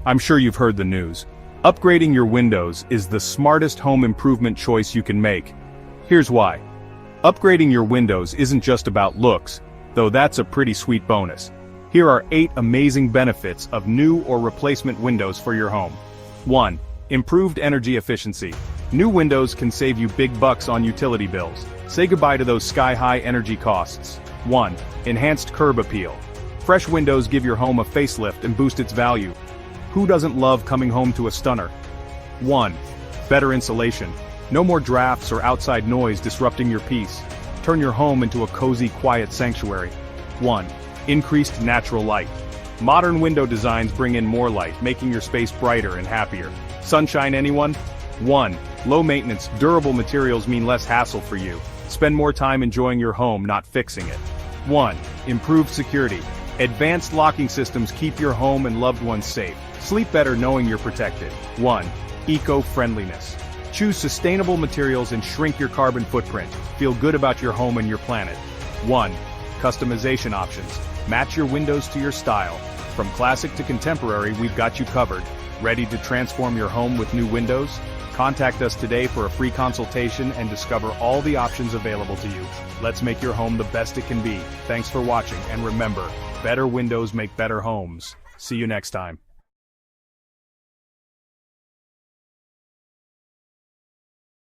I'm sure you've heard the news. Upgrading your windows is the smartest home improvement choice you can make. Here's why. Upgrading your windows isn't just about looks, though that's a pretty sweet bonus. Here are 8 amazing benefits of new or replacement windows for your home. 1. Improved energy efficiency. New windows can save you big bucks on utility bills. Say goodbye to those sky-high energy costs. 1. Enhanced curb appeal. Fresh windows give your home a facelift and boost its value. Who doesn't love coming home to a stunner? 1. Better insulation. No more drafts or outside noise disrupting your peace. Turn your home into a cozy, quiet sanctuary. 1. Increased natural light. Modern window designs bring in more light, making your space brighter and happier. Sunshine, anyone? 1. Low maintenance, durable materials mean less hassle for you. Spend more time enjoying your home, not fixing it. 1. Improved security. Advanced locking systems keep your home and loved ones safe. Sleep better knowing you're protected. 1. Eco-friendliness. Choose sustainable materials and shrink your carbon footprint. Feel good about your home and your planet. 1. Customization options. Match your windows to your style. From classic to contemporary, we've got you covered. Ready to transform your home with new windows? Contact us today for a free consultation and discover all the options available to you. Let's make your home the best it can be. Thanks for watching, and remember, better windows make better homes. See you next time.